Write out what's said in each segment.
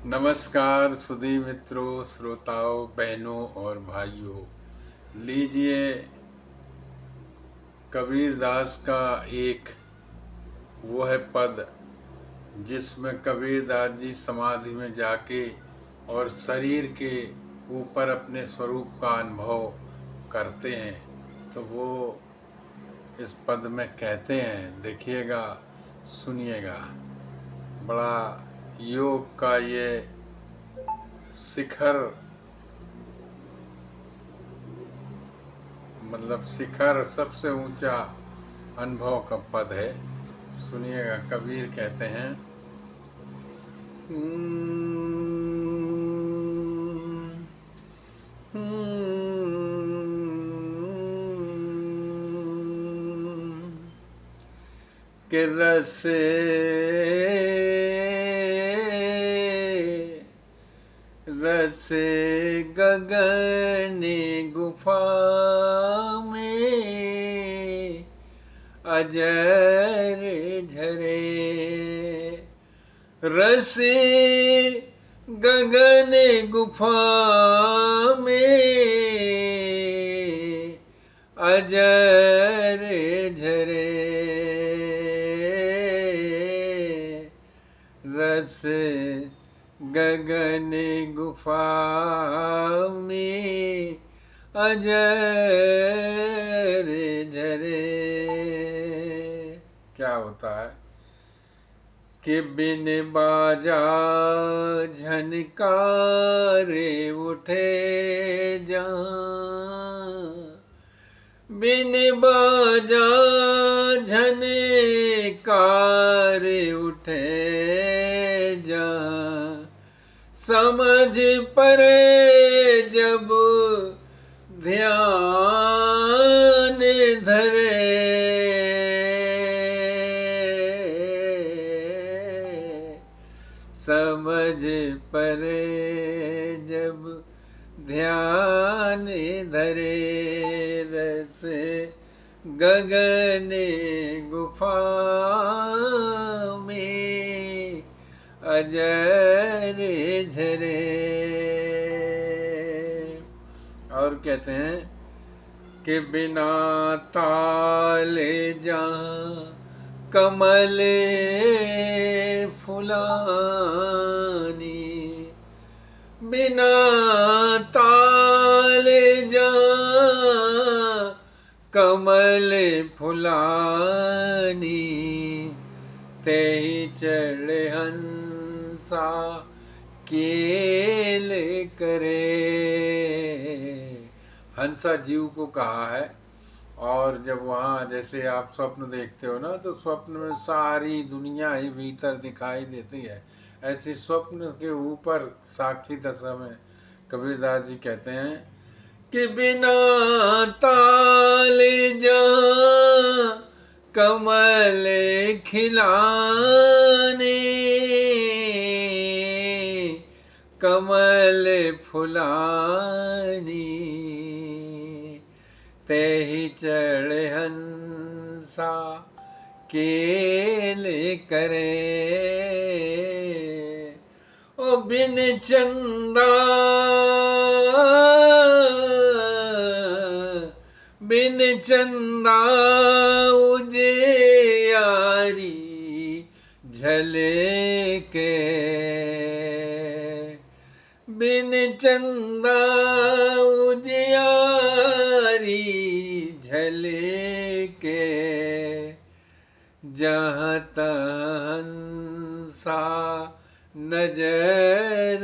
नमस्कार सुधी मित्रों, श्रोताओं, बहनों और भाइयों। लीजिए कबीरदास का एक वो है पद जिसमें कबीरदास जी समाधि में जाके और शरीर के ऊपर अपने स्वरूप का अनुभव करते हैं। तो वो इस पद में कहते हैं, देखिएगा, सुनिएगा। बड़ा योग का ये शिखर, मतलब शिखर सबसे ऊंचा अनुभव का पद है। सुनिएगा। कबीर कहते हैं, कि रस गगन गुफा में अजर झरे। रस गगन गुफा में अजर झरे। रस गगन गुफा में अजर झरे। क्या होता है कि बिन बाजा झनकारे उठे जहाँ, बिन बाजा झनकारे उठे जहाँ, समझ परे जब ध्यान धरे। समझ परे जब ध्यान धरे। रस गगन गुफा में अजर झरे। और कहते हैं कि बिना ताले जहाँ कमल फुलानी, बिना ताले जहाँ कमल फुलानी, तेहि चढ़े हंसा केल करे। हंसा जीव को कहा है। और जब वहाँ जैसे आप स्वप्न देखते हो ना, तो स्वप्न में सारी दुनिया ही भीतर दिखाई देती है। ऐसे स्वप्न के ऊपर साक्षी दशा में कबीरदास जी कहते हैं कि बिना ताले जहाँ कमल खिलाने, कमल फुलानी, तेहि चढ़े हंसा केल करे। ओ बिन चंदा, बिन चंदा उजियारी झले के, बिन चंदा उजियारी झले के, जहाँ हंसा नजर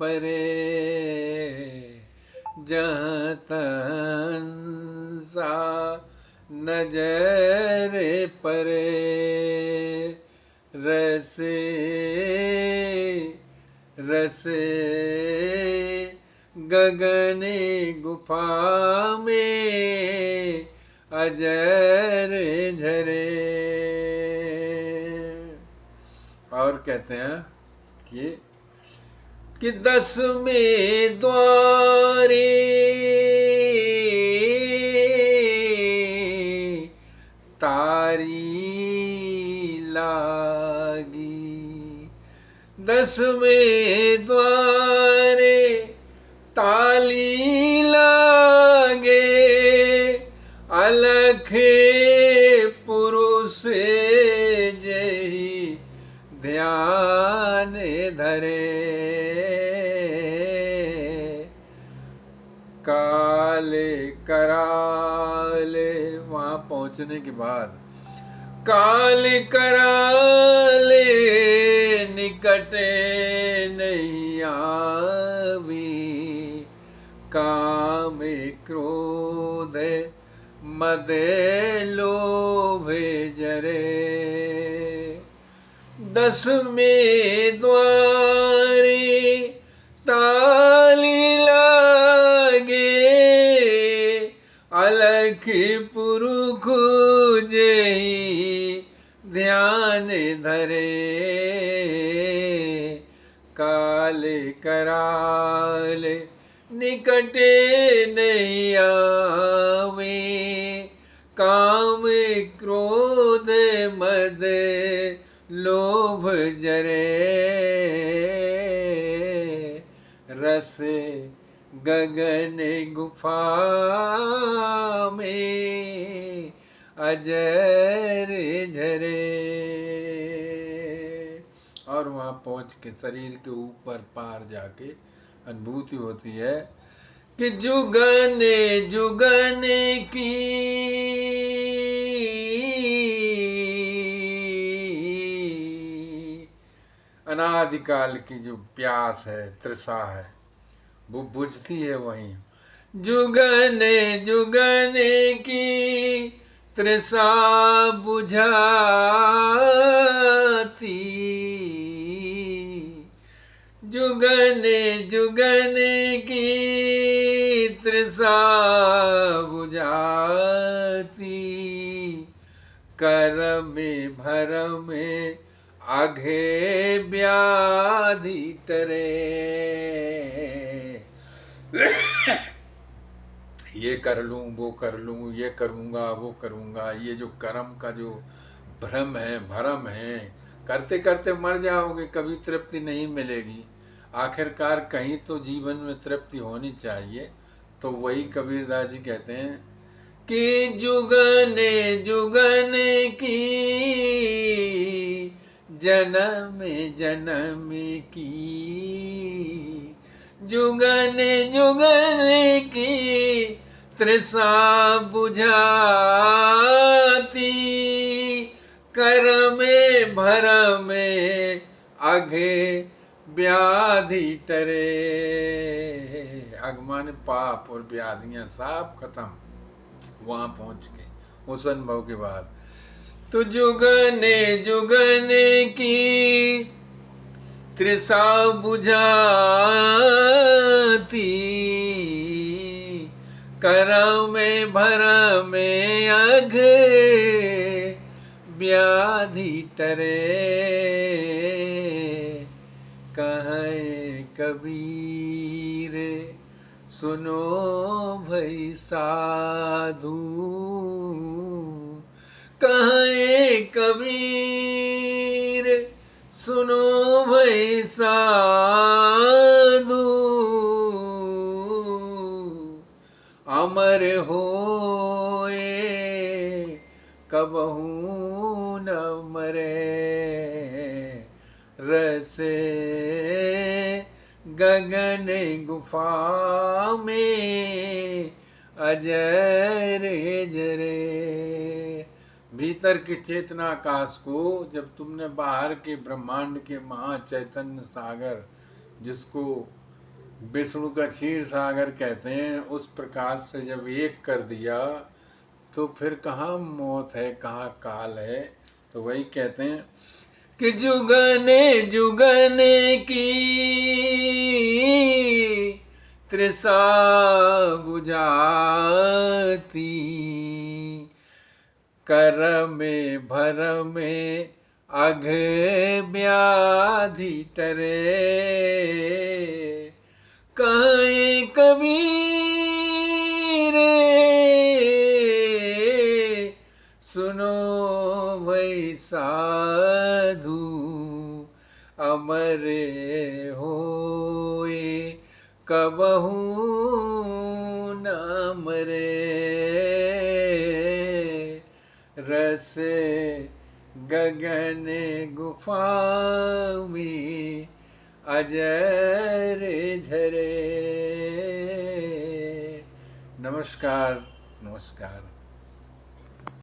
परे। जहाँ हंसा नजर परे। रस रस गगन गुफा में अजर झरे। और कहते हैं कि 10वें द्वारे तारी लागी, 10वें द्वारे ताली लागे, अलखे पुरुष जही ध्यान धरे। काले कराले, वहां पहुंचने के बाद काल कराले निकटे नहीं आवी, काम क्रोध मद लोभे जरे। 10वें द्वारे ताली लागे, अलख पुरुख जही ध्यान धरे। काल कराल निकटे नहीं आवे, काम क्रोध मद लोभ जरे। रस गगन गुफा में अजर झरे। और वहाँ पहुँच के शरीर के ऊपर पार जाके अनुभूति होती है कि जुगने जुगने की अनादिकाल की जो प्यास है, तृषा है, वो बुझती है वहीं। जुगने जुगने की तृषा बुझाती, जुगने जुगने की तृषा बुझाती, कर में भर में आघे व्याधि टरे। ये कर लूँ, वो कर लूँ, ये करूँगा, वो करूँगा, ये जो कर्म का जो भ्रम है, भरम है, करते करते मर जाओगे, कभी तृप्ति नहीं मिलेगी। आखिरकार कहीं तो जीवन में तृप्ति होनी चाहिए। तो वही कबीरदास जी कहते हैं कि जुगने जुगने की जन्म जन्म की, जुगने जुगने की तृषा बुझाती, कर में भर में आघे व्याधि टरे। अगमान पाप और व्याधियां सब खत्म वहां पहुंच के उस अनुभव के बाद। तो जुगने जुगने की तृषा बुझाती, कर में भर में अघ व्याधि टरे। कहे कबीर सुनो भई साधु, कहे कबीर सुनो भई साधु, अमर होए कबहू न मरे, रसे गगन गुफा में अजर जरे। भीतर के चेतना आकाश को जब तुमने बाहर के ब्रह्मांड के महाचैतन्य सागर, जिसको विष्णु का क्षीर सागर कहते हैं, उस प्रकाश से जब एक कर दिया तो फिर कहाँ मौत है, कहाँ काल है। तो वही कहते हैं कि जुगने जुगने की तृषा बुझाती, कर में भर में अघ व्याधि टरे। कहे कबीर सुनो भई साधु, अमर होए कबहू न मरे। रस गगन गुफा में अजर झरे। नमस्कार नमस्कार।